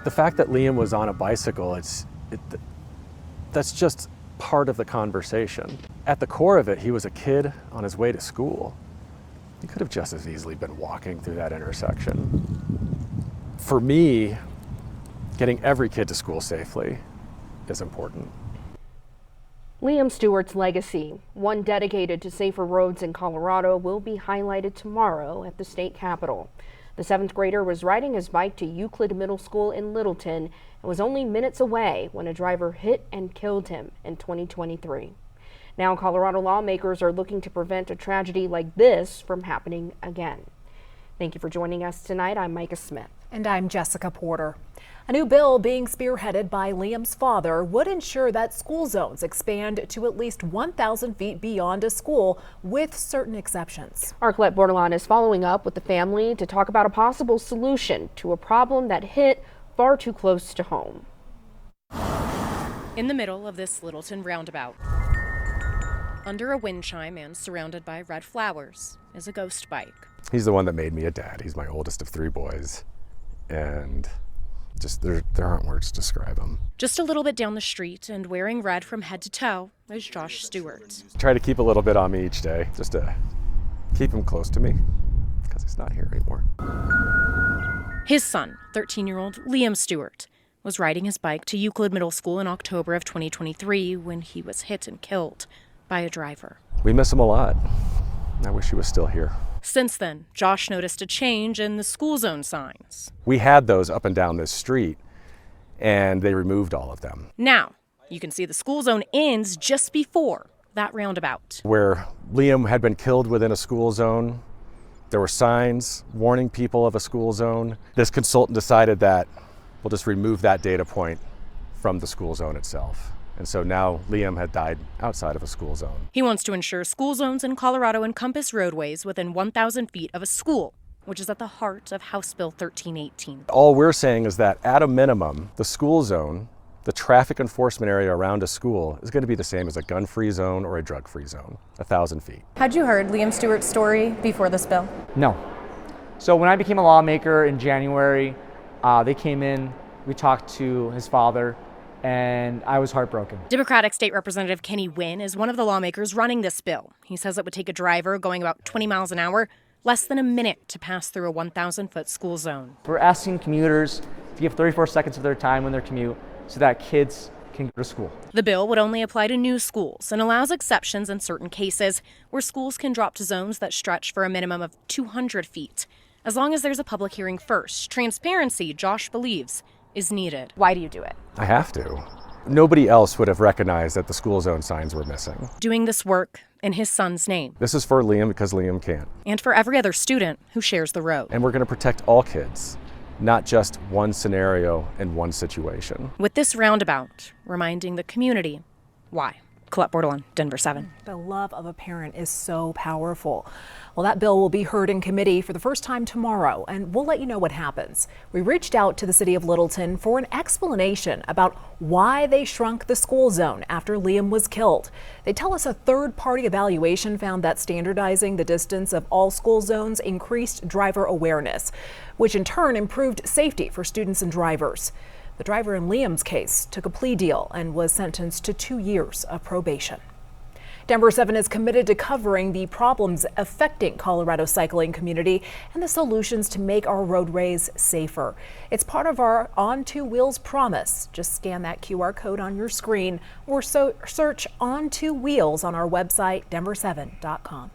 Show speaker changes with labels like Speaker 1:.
Speaker 1: The fact that Liam was on a bicycle, that's just part of the conversation. At the core of it, he was a kid on his way to school. He could have just as easily been walking through that intersection. For me, getting every kid to school safely is important.
Speaker 2: Liam Stewart's legacy, one dedicated to safer roads in Colorado, will be highlighted tomorrow at the state capitol. The 7th grader was riding his bike to Euclid Middle School in Littleton and was only minutes away when a driver hit and killed him in 2023. Now Colorado lawmakers are looking to prevent a tragedy like this from happening again. Thank you for joining us tonight. I'm Micah Smith.
Speaker 3: And I'm Jessica Porter. A new bill being spearheaded by Liam's father would ensure that school zones expand to at least 1,000 feet beyond a school, with certain exceptions.
Speaker 2: Our Colette Bordelon is following up with the family to talk about a possible solution to a problem that hit far too close to home.
Speaker 4: In the middle of this Littleton roundabout, under a wind chime and surrounded by red flowers, is a ghost bike.
Speaker 1: He's the one that made me a dad. He's my oldest of 3 boys. And just there aren't words to describe him.
Speaker 4: Just a little bit down the street and wearing red from head to toe is Josh Stewart.
Speaker 1: Try to keep a little bit on me each day, just to keep him close to me, because he's not here anymore.
Speaker 4: His son, 13-year-old Liam Stewart, was riding his bike to Euclid Middle School in October of 2023 when he was hit and killed by a driver.
Speaker 1: We miss him a lot. I wish he was still here.
Speaker 4: Since then, Josh noticed a change in the school zone signs.
Speaker 1: We had those up and down this street, and they removed all of them.
Speaker 4: Now, you can see the school zone ends just before that roundabout.
Speaker 1: Where Liam had been killed within a school zone, there were signs warning people of a school zone. This consultant decided that we'll just remove that data point from the school zone itself. And so now Liam had died outside of a school zone.
Speaker 4: He wants to ensure school zones in Colorado encompass roadways within 1,000 feet of a school, which is at the heart of House Bill 1318.
Speaker 1: All we're saying is that at a minimum, the school zone, the traffic enforcement area around a school, is going to be the same as a gun-free zone or a drug-free zone, 1,000 feet.
Speaker 5: Had you heard Liam Stewart's story before this bill?
Speaker 6: No. So when I became a lawmaker in January, they came in, we talked to his father, and I was heartbroken.
Speaker 4: Democratic State Representative Kenny Wynn is one of the lawmakers running this bill. He says it would take a driver going about 20 miles an hour less than a minute to pass through a 1,000-foot school zone.
Speaker 6: We're asking commuters to give 34 seconds of their time when they commute so that kids can go to school.
Speaker 4: The bill would only apply to new schools and allows exceptions in certain cases where schools can drop to zones that stretch for a minimum of 200 feet, as long as there's a public hearing first. Transparency, Josh believes, is needed.
Speaker 5: Why do you do it?
Speaker 1: I have to. Nobody else would have recognized that the school zone signs were missing.
Speaker 4: Doing this work in his son's name.
Speaker 1: This is for Liam because Liam can't.
Speaker 4: And for every other student who shares the road.
Speaker 1: And we're going to protect all kids, not just one scenario and one situation.
Speaker 4: With this roundabout reminding the community why. Colette Bordelon, Denver 7.
Speaker 3: The love of a parent is so powerful. Well, that bill will be heard in committee for the first time tomorrow, and we'll let you know what happens. We reached out to the city of Littleton for an explanation about why they shrunk the school zone after Liam was killed. They tell us a third-party evaluation found that standardizing the distance of all school zones increased driver awareness, which in turn improved safety for students and drivers. The driver in Liam's case took a plea deal and was sentenced to 2 years of probation. Denver 7 is committed to covering the problems affecting Colorado cycling community and the solutions to make our roadways safer. It's part of our On Two Wheels promise. Just scan that QR code on your screen or search On Two Wheels on our website, denver7.com.